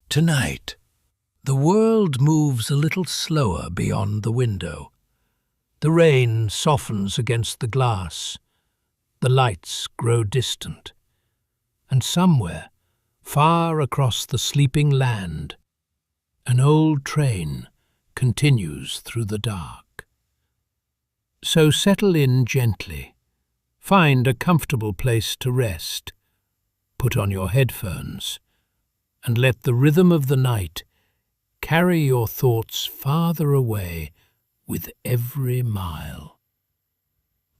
Tonight, the world moves a little slower beyond the window. The rain softens against the glass. The lights grow distant. And somewhere, far across the sleeping land, an old train continues through the dark. So settle in gently. Find a comfortable place to rest. Put on your headphones and let the rhythm of the night carry your thoughts farther away with every mile.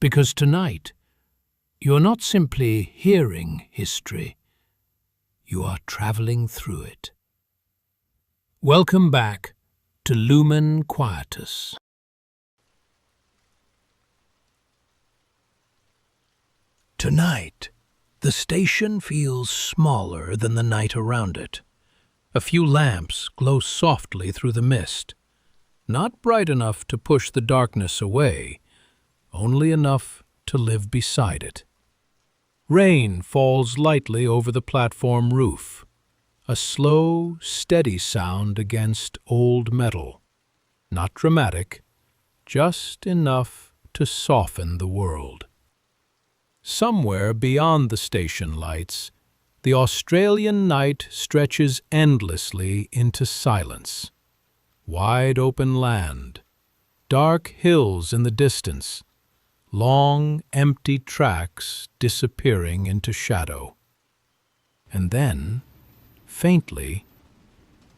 Because tonight, you're not simply hearing history, you are traveling through it. Welcome back to Lumen Quietus. Tonight, the station feels smaller than the night around it. A few lamps glow softly through the mist, not bright enough to push the darkness away, only enough to live beside it. Rain falls lightly over the platform roof, a slow, steady sound against old metal. Not dramatic, just enough to soften the world. Somewhere beyond the station lights, the Australian night stretches endlessly into silence. Wide open land, dark hills in the distance, long, empty tracks disappearing into shadow. And then, faintly,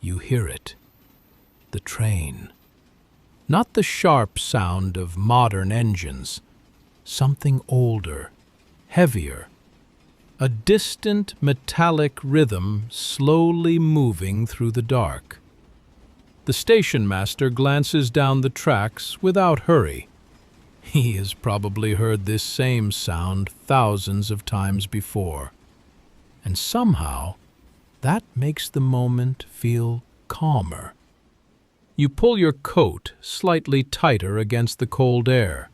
you hear it, the train. Not the sharp sound of modern engines, something older, heavier, a distant metallic rhythm slowly moving through the dark. The station master glances down the tracks without hurry. He has probably heard this same sound thousands of times before. And somehow, that makes the moment feel calmer. You pull your coat slightly tighter against the cold air.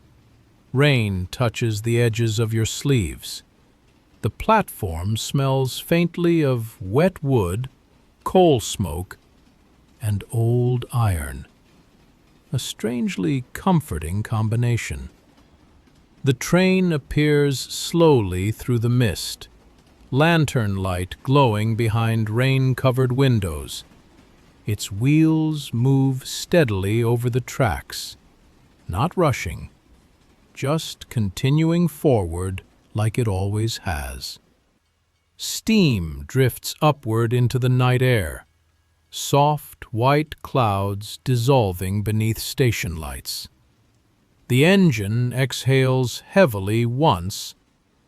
Rain touches the edges of your sleeves. The platform smells faintly of wet wood, coal smoke, and old iron. A strangely comforting combination. The train appears slowly through the mist, lantern light glowing behind rain-covered windows. Its wheels move steadily over the tracks, not rushing, just continuing forward like it always has. Steam drifts upward into the night air, soft white clouds dissolving beneath station lights. The engine exhales heavily once,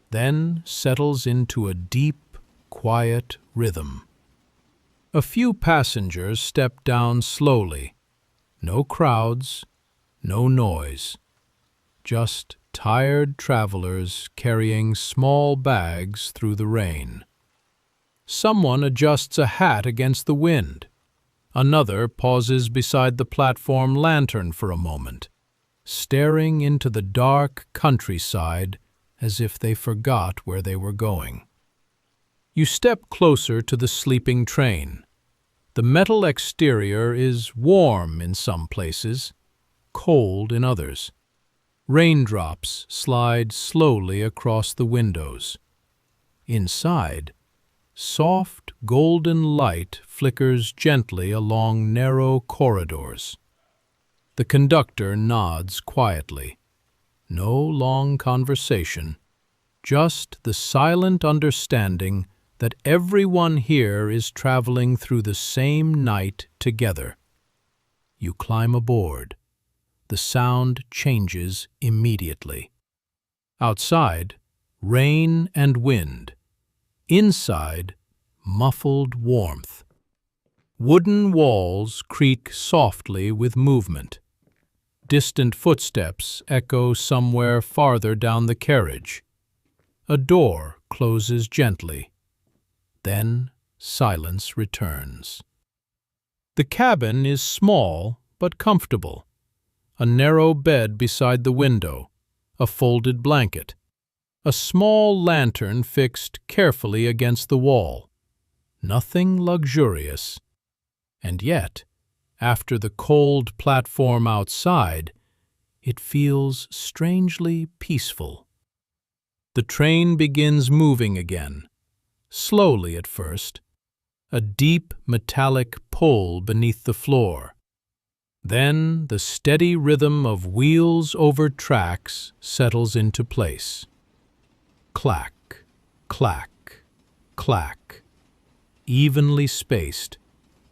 then settles into a deep, quiet rhythm. A few passengers step down slowly. No crowds, no noise. Just tired travelers carrying small bags through the rain. Someone adjusts a hat against the wind. Another pauses beside the platform lantern for a moment, staring into the dark countryside as if they forgot where they were going. You step closer to the sleeping train. The metal exterior is warm in some places, cold in others. Raindrops slide slowly across the windows. Inside, soft golden light flickers gently along narrow corridors. The conductor nods quietly. No long conversation, just the silent understanding that everyone here is traveling through the same night together. You climb aboard. The sound changes immediately. Outside, rain and wind. Inside, muffled warmth. Wooden walls creak softly with movement. Distant footsteps echo somewhere farther down the carriage. A door closes gently. Then silence returns. The cabin is small but comfortable. A narrow bed beside the window, a folded blanket, a small lantern fixed carefully against the wall. Nothing luxurious, And yet, after the cold platform outside, it feels strangely peaceful. The train begins moving again, slowly at first, a deep metallic pull beneath the floor. Then the steady rhythm of wheels over tracks settles into place. Clack, clack, clack, evenly spaced,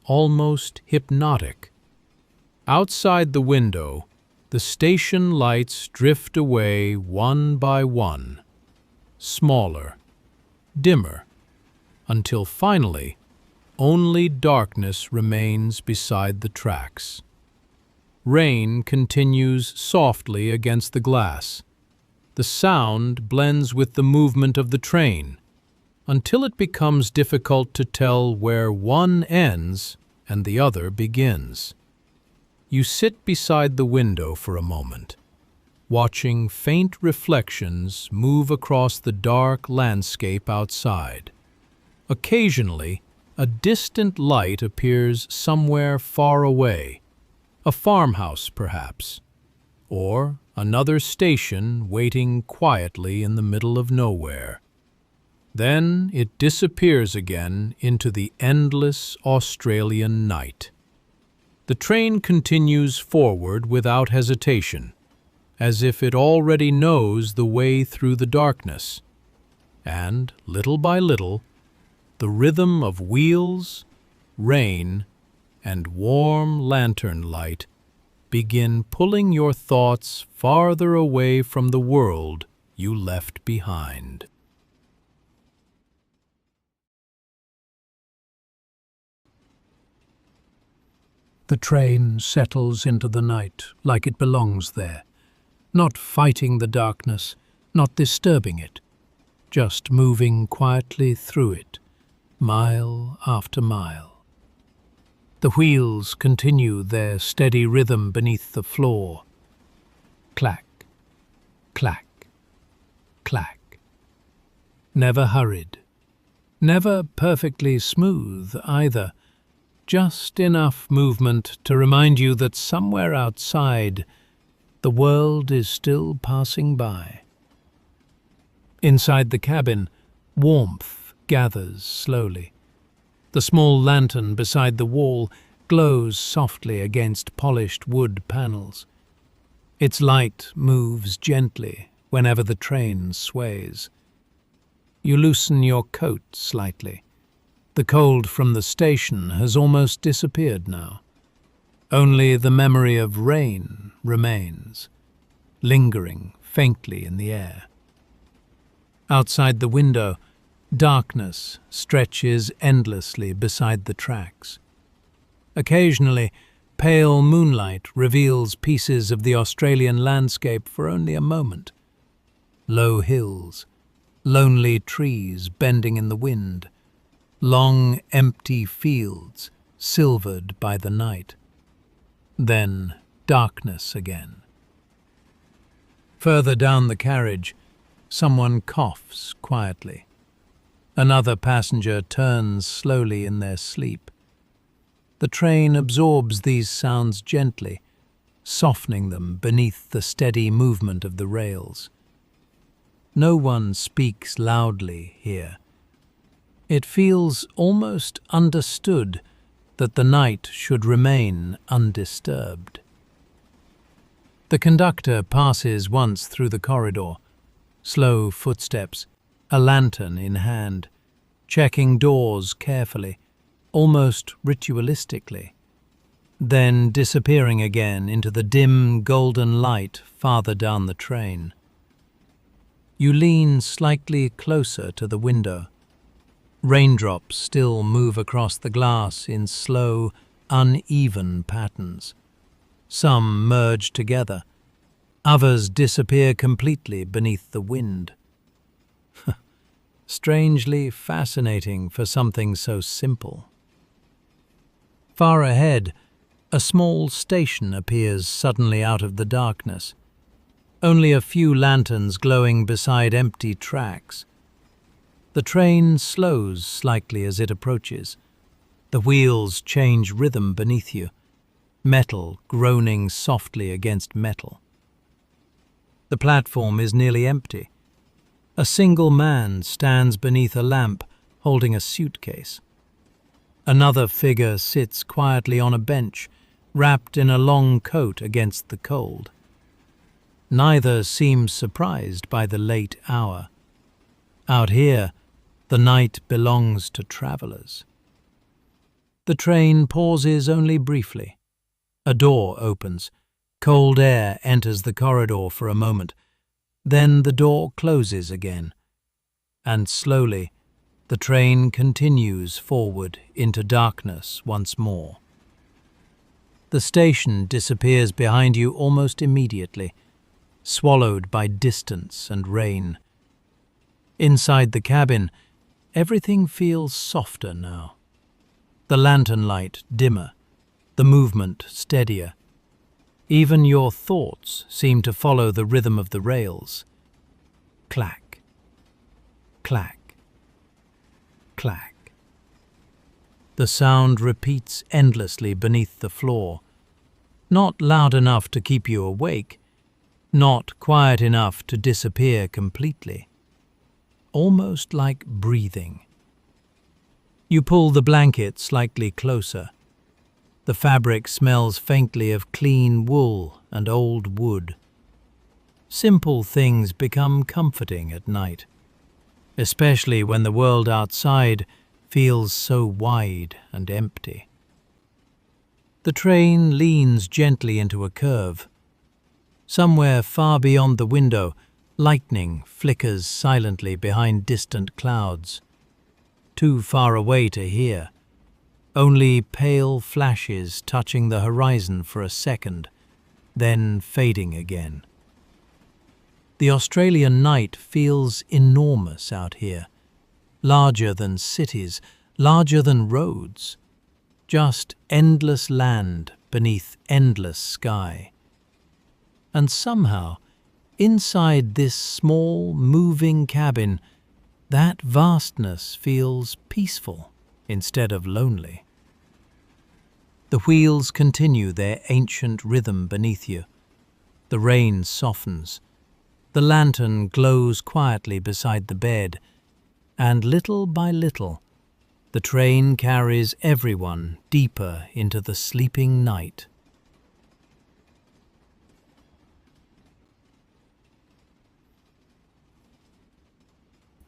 almost hypnotic. Outside the window, the station lights drift away one by one, smaller, dimmer, until finally only darkness remains beside the tracks. Rain continues softly against the glass. The sound blends with the movement of the train, until it becomes difficult to tell where one ends and the other begins. You sit beside the window for a moment, watching faint reflections move across the dark landscape outside. Occasionally, a distant light appears somewhere far away, a farmhouse perhaps, or another station waiting quietly in the middle of nowhere. Then it disappears again into the endless Australian night. The train continues forward without hesitation, as if it already knows the way through the darkness. And, little by little, the rhythm of wheels, rain, and warm lantern light begin pulling your thoughts farther away from the world you left behind. The train settles into the night like it belongs there, not fighting the darkness, not disturbing it, just moving quietly through it, mile after mile. The wheels continue their steady rhythm beneath the floor. Clack, clack, clack. Never hurried, never perfectly smooth either, just enough movement to remind you that somewhere outside, the world is still passing by. Inside the cabin, warmth gathers slowly. The small lantern beside the wall glows softly against polished wood panels. Its light moves gently whenever the train sways. You loosen your coat slightly. The cold from the station has almost disappeared now. Only the memory of rain remains, lingering faintly in the air. Outside the window, darkness stretches endlessly beside the tracks. Occasionally, pale moonlight reveals pieces of the Australian landscape for only a moment. Low hills, lonely trees bending in the wind, long empty fields silvered by the night. Then darkness again. Further down the carriage, someone coughs quietly. Another passenger turns slowly in their sleep. The train absorbs these sounds gently, softening them beneath the steady movement of the rails. No one speaks loudly here. It feels almost understood that the night should remain undisturbed. The conductor passes once through the corridor, slow footsteps, a lantern in hand, checking doors carefully, almost ritualistically, then disappearing again into the dim golden light farther down the train. You lean slightly closer to the window. Raindrops still move across the glass in slow, uneven patterns. Some merge together, others disappear completely beneath the wind. Strangely fascinating for something so simple. Far ahead, a small station appears suddenly out of the darkness. Only a few lanterns glowing beside empty tracks. The train slows slightly as it approaches. The wheels change rhythm beneath you, metal groaning softly against metal. The platform is nearly empty. A single man stands beneath a lamp holding a suitcase. Another figure sits quietly on a bench, wrapped in a long coat against the cold. Neither seems surprised by the late hour. Out here, the night belongs to travelers. The train pauses only briefly. A door opens. Cold air enters the corridor for a moment. Then the door closes again. And slowly, the train continues forward into darkness once more. The station disappears behind you almost immediately, swallowed by distance and rain. Inside the cabin, everything feels softer now. The lantern light dimmer, the movement steadier. Even your thoughts seem to follow the rhythm of the rails. Clack, clack, clack. The sound repeats endlessly beneath the floor, not loud enough to keep you awake, not quiet enough to disappear completely. Almost like breathing. You pull the blanket slightly closer. The fabric smells faintly of clean wool and old wood. Simple things become comforting at night, especially when the world outside feels so wide and empty. The train leans gently into a curve. Somewhere far beyond the window, lightning flickers silently behind distant clouds. Too far away to hear. Only pale flashes touching the horizon for a second, then fading again. The Australian night feels enormous out here, larger than cities, larger than roads. Just endless land beneath endless sky. And somehow, inside this small, moving cabin, that vastness feels peaceful instead of lonely. The wheels continue their ancient rhythm beneath you. The rain softens. The lantern glows quietly beside the bed, and little by little, the train carries everyone deeper into the sleeping night.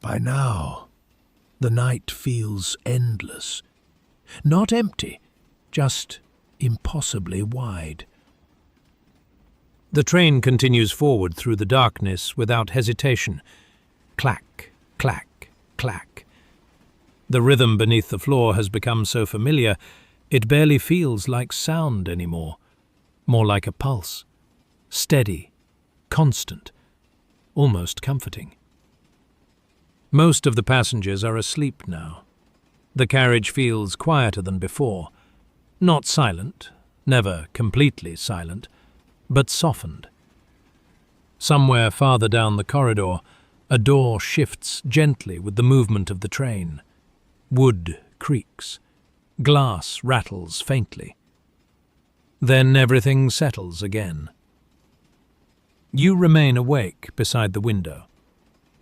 By now, the night feels endless. Not empty, just impossibly wide. The train continues forward through the darkness without hesitation. Clack, clack, clack. The rhythm beneath the floor has become so familiar, it barely feels like sound anymore. More like a pulse. Steady, constant, almost comforting. Most of the passengers are asleep now. The carriage feels quieter than before. Not silent, never completely silent, but softened. Somewhere farther down the corridor, a door shifts gently with the movement of the train. Wood creaks. Glass rattles faintly. Then everything settles again. You remain awake beside the window.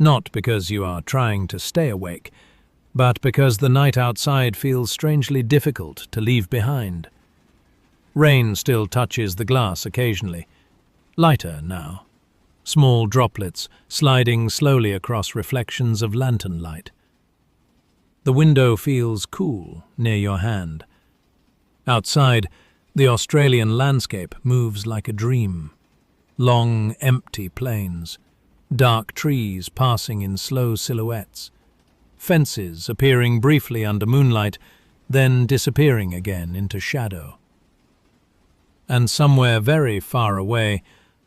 Not because you are trying to stay awake, but because the night outside feels strangely difficult to leave behind. Rain still touches the glass occasionally, lighter now, small droplets sliding slowly across reflections of lantern light. The window feels cool near your hand. Outside, the Australian landscape moves like a dream. Long, empty plains, dark trees passing in slow silhouettes, fences appearing briefly under moonlight, then disappearing again into shadow. And somewhere very far away,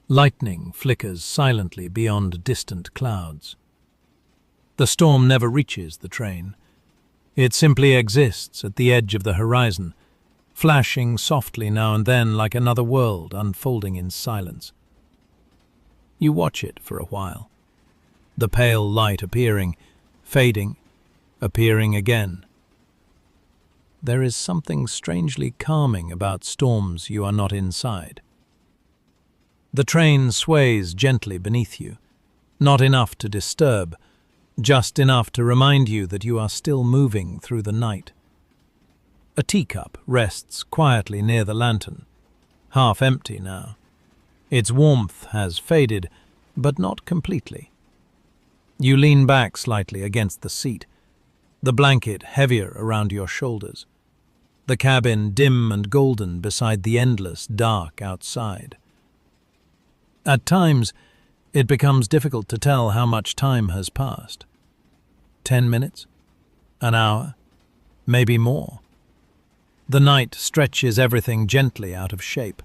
lightning flickers silently beyond distant clouds. The storm never reaches the train. It simply exists at the edge of the horizon, flashing softly now and then like another world unfolding in silence. You watch it for a while, the pale light appearing, fading, appearing again. there is something strangely calming about storms you are not inside. The train sways gently beneath you, not enough to disturb, just enough to remind you that you are still moving through the night. A teacup rests quietly near the lantern, half empty now. Its warmth has faded, but not completely. You lean back slightly against the seat, the blanket heavier around your shoulders, the cabin dim and golden beside the endless dark outside. At times, it becomes difficult to tell how much time has passed. 10 minutes? An hour? Maybe more. The night stretches everything gently out of shape.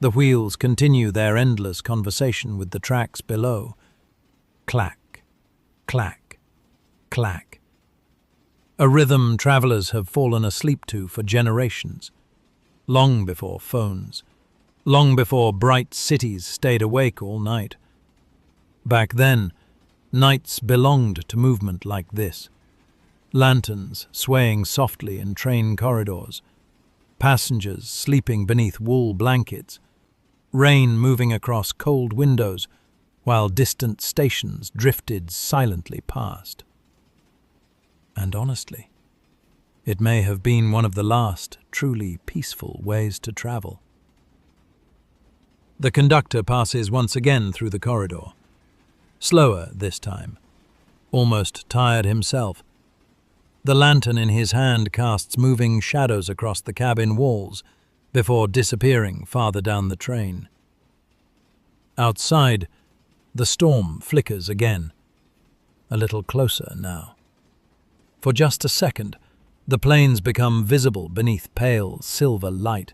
The wheels continue their endless conversation with the tracks below. Clack, clack, clack. A rhythm travelers have fallen asleep to for generations, long before phones, long before bright cities stayed awake all night. Back then, nights belonged to movement like this. Lanterns swaying softly in train corridors, passengers sleeping beneath wool blankets, rain moving across cold windows while distant stations drifted silently past. And honestly, it may have been one of the last truly peaceful ways to travel. The conductor passes once again through the corridor, slower this time, almost tired himself. The lantern in his hand casts moving shadows across the cabin walls before disappearing farther down the train. Outside, the storm flickers again, a little closer now. For just a second, the planes become visible beneath pale silver light.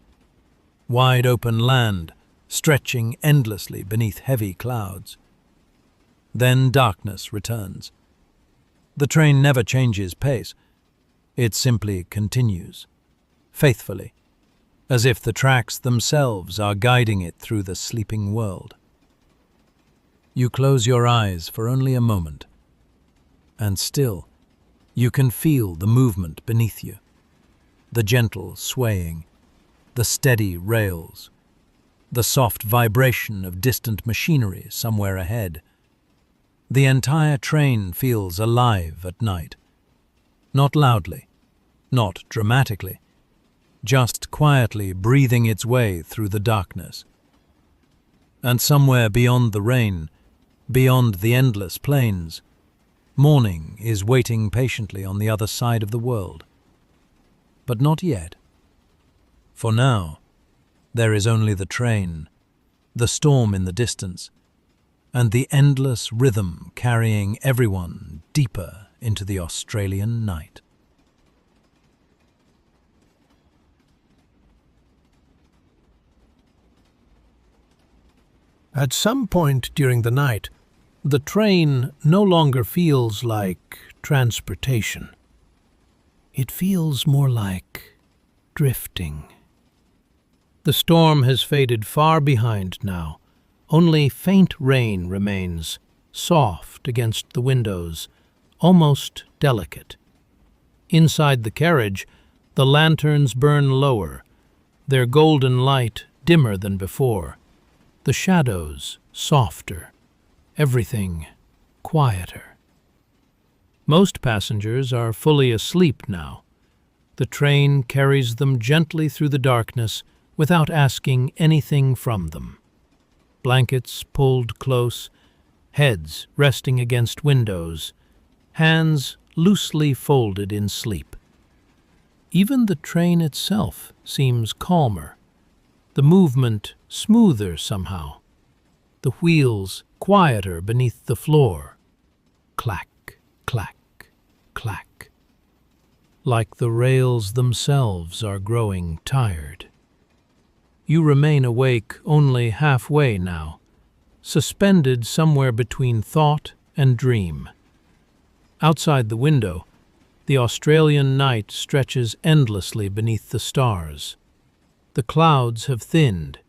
Wide open land, stretching endlessly beneath heavy clouds. Then darkness returns. The train never changes pace. It simply continues, faithfully, as if the tracks themselves are guiding it through the sleeping world. You close your eyes for only a moment, and still you can feel the movement beneath you, the gentle swaying, the steady rails, the soft vibration of distant machinery somewhere ahead. The entire train feels alive at night. Not loudly, not dramatically, just quietly breathing its way through the darkness. And somewhere beyond the rain, beyond the endless plains, morning is waiting patiently on the other side of the world. But not yet. For now, there is only the train, the storm in the distance, and the endless rhythm carrying everyone deeper into the Australian night. At some point during the night, the train no longer feels like transportation. It feels more like drifting. The storm has faded far behind now. Only faint rain remains, soft against the windows, almost delicate. Inside the carriage, the lanterns burn lower, their golden light dimmer than before, the shadows softer, everything quieter. Most passengers are fully asleep now. The train carries them gently through the darkness without asking anything from them. Blankets pulled close, heads resting against windows, hands loosely folded in sleep. Even the train itself seems calmer, the movement smoother somehow, the wheels quieter beneath the floor. Clack, clack, clack. Like the rails themselves are growing tired. You remain awake only halfway now, suspended somewhere between thought and dream. Outside the window, the Australian night stretches endlessly beneath the stars. The clouds have thinned.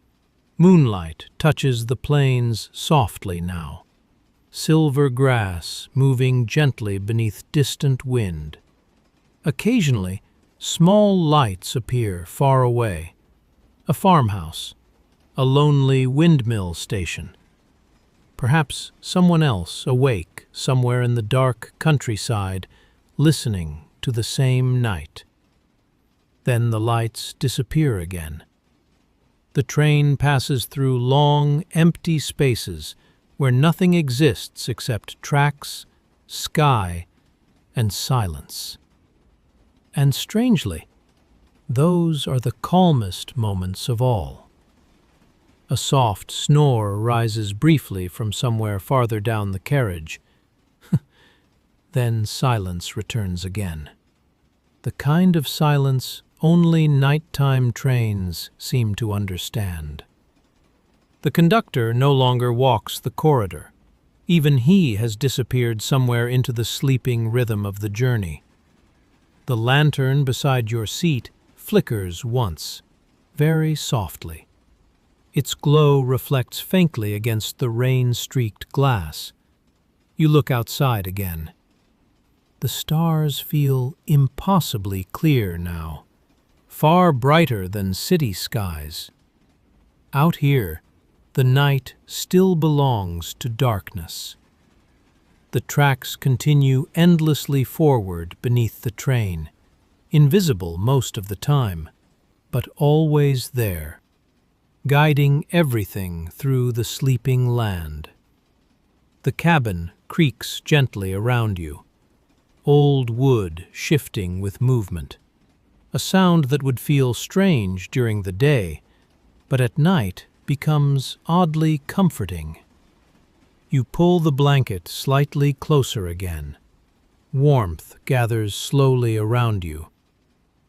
Moonlight touches the plains softly now. Silver grass moving gently beneath distant wind. Occasionally, Small lights appear far away. A farmhouse, a lonely windmill station. Perhaps someone else awake somewhere in the dark countryside, listening to the same night. Then the lights disappear again. The train passes through long, empty spaces where nothing exists except tracks, sky, and silence. And strangely, those are the calmest moments of all. A soft snore rises briefly from somewhere farther down the carriage. Then silence returns again. The kind of silence only nighttime trains seem to understand. The conductor no longer walks the corridor. Even he has disappeared somewhere into the sleeping rhythm of the journey. The lantern beside your seat flickers once, very softly. Its glow reflects faintly against the rain-streaked glass. You look outside again. The stars feel impossibly clear now, far brighter than city skies. Out here, the night still belongs to darkness. The tracks continue endlessly forward beneath the train, invisible most of the time, but always there, guiding everything through the sleeping land. The cabin creaks gently around you, old wood shifting with movement, a sound that would feel strange during the day, but at night becomes oddly comforting. You pull the blanket slightly closer again. Warmth gathers slowly around you,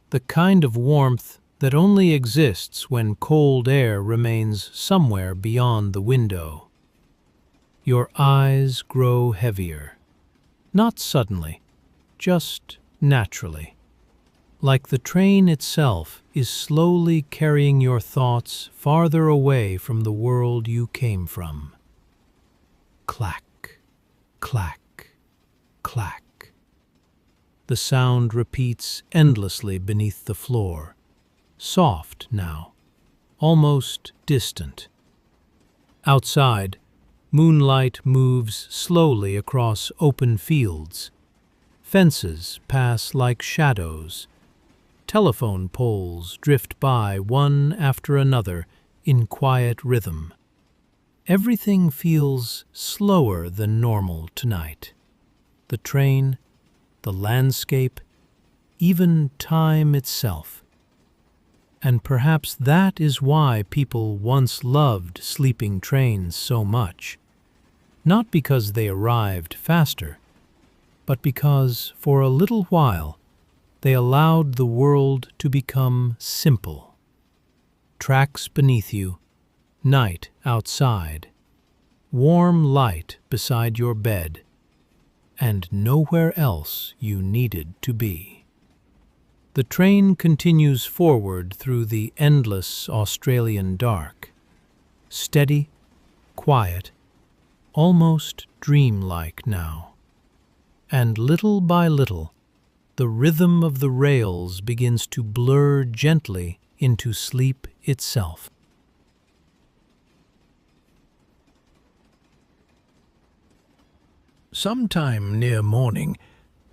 the kind of warmth that only exists when cold air remains somewhere beyond the window. Your eyes grow heavier, not suddenly, just naturally, like the train itself is slowly carrying your thoughts farther away from the world you came from. Clack, clack, clack. The sound repeats endlessly beneath the floor, soft now, almost distant. Outside, moonlight moves slowly across open fields. Fences pass like shadows. Telephone poles drift by one after another in quiet rhythm. Everything feels slower than normal tonight. The train, the landscape, even time itself. And perhaps that is why people once loved sleeping trains so much. Not because they arrived faster, but because for a little while they allowed the world to become simple. Tracks beneath you, night outside, warm light beside your bed, and nowhere else you needed to be. The train continues forward through the endless Australian dark, steady, quiet, almost dreamlike now. And little by little, the rhythm of the rails begins to blur gently into sleep itself. Sometime near morning,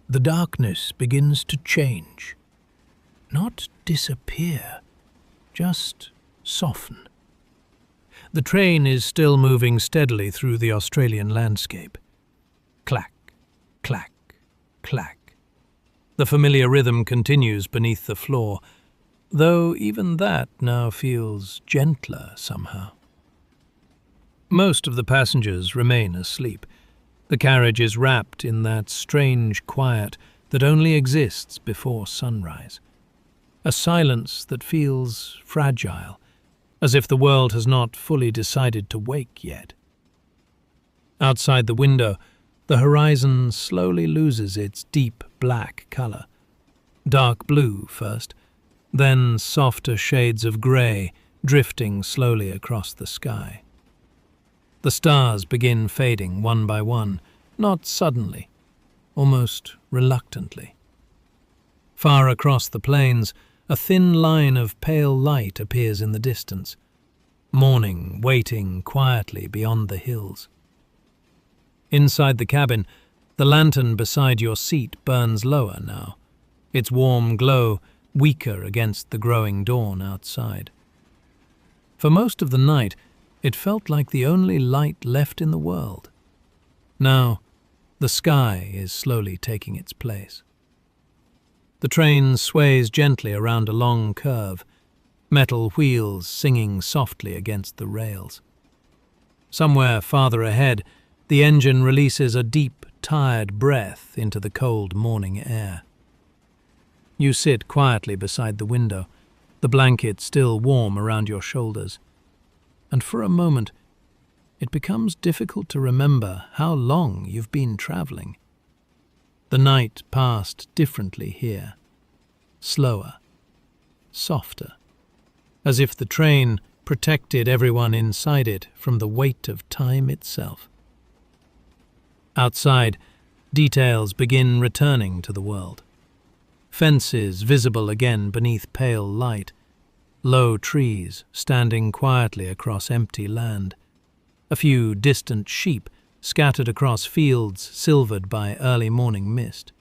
the darkness begins to change. Not disappear, just soften. The train is still moving steadily through the Australian landscape. Clack, clack, clack. The familiar rhythm continues beneath the floor, though even that now feels gentler somehow. Most of the passengers remain asleep. The carriage is wrapped in that strange quiet that only exists before sunrise. A silence that feels fragile, as if the world has not fully decided to wake yet. Outside the window, the horizon slowly loses its deep black color. Dark blue first, then softer shades of gray drifting slowly across the sky. The stars begin fading one by one, not suddenly, almost reluctantly. Far across the plains, a thin line of pale light appears in the distance. Morning waiting quietly beyond the hills. Inside the cabin, the lantern beside your seat burns lower now, its warm glow weaker against the growing dawn outside. For most of the night, it felt like the only light left in the world. Now, the sky is slowly taking its place. The train sways gently around a long curve, metal wheels singing softly against the rails. Somewhere farther ahead, the engine releases a deep, tired breath into the cold morning air. You sit quietly beside the window, the blanket still warm around your shoulders, and for a moment it becomes difficult to remember how long you've been traveling. The night passed differently here, slower, softer, as if the train protected everyone inside it from the weight of time itself. Outside, details begin returning to the world. Fences visible again beneath pale light, low trees standing quietly across empty land, a few distant sheep scattered across fields silvered by early morning mist.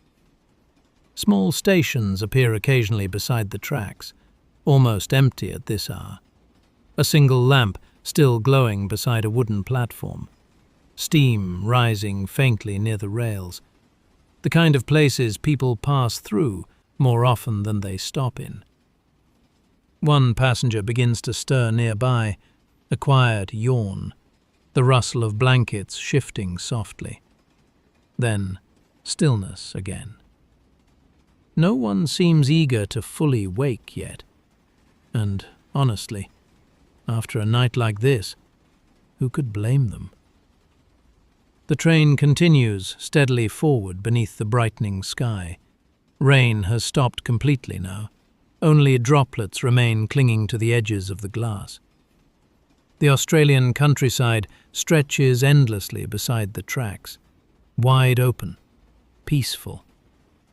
Small stations appear occasionally beside the tracks, almost empty at this hour. A single lamp still glowing beside a wooden platform, steam rising faintly near the rails, the kind of places people pass through more often than they stop in. One passenger begins to stir nearby, a quiet yawn, the rustle of blankets shifting softly. Then stillness again. No one seems eager to fully wake yet, and honestly, after a night like this, who could blame them? The train continues steadily forward beneath the brightening sky. Rain has stopped completely now. Only droplets remain clinging to the edges of the glass. The Australian countryside stretches endlessly beside the tracks, wide open, peaceful,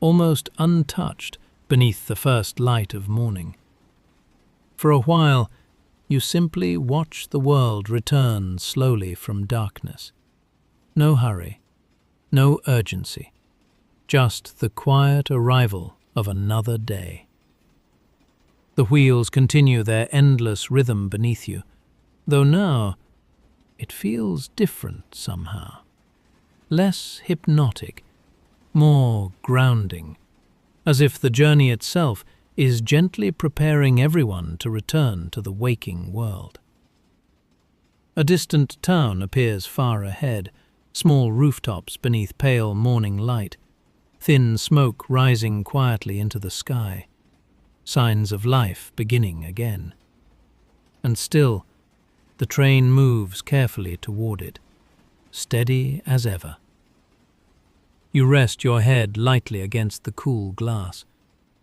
almost untouched beneath the first light of morning. For a while, you simply watch the world return slowly from darkness. No hurry, no urgency, just the quiet arrival of another day. The wheels continue their endless rhythm beneath you, though now it feels different somehow. Less hypnotic, more grounding, as if the journey itself is gently preparing everyone to return to the waking world. A distant town appears far ahead, small rooftops beneath pale morning light, thin smoke rising quietly into the sky, signs of life beginning again. And still, the train moves carefully toward it, steady as ever. You rest your head lightly against the cool glass.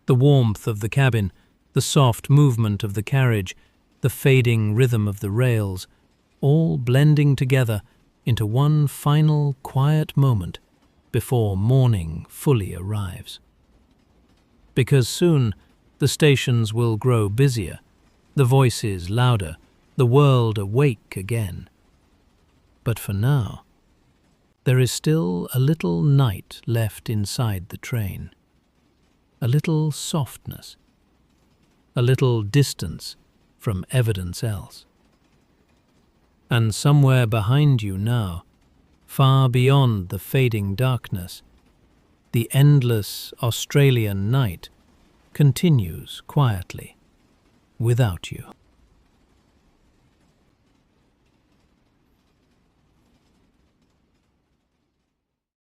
The warmth of the cabin, the soft movement of the carriage, the fading rhythm of the rails, all blending together into one final quiet moment before morning fully arrives. Because soon the stations will grow busier, the voices louder, the world awake again. But for now, there is still a little night left inside the train, a little softness, a little distance from evidence else. And somewhere behind you now, far beyond the fading darkness, the endless Australian night continues quietly, without you.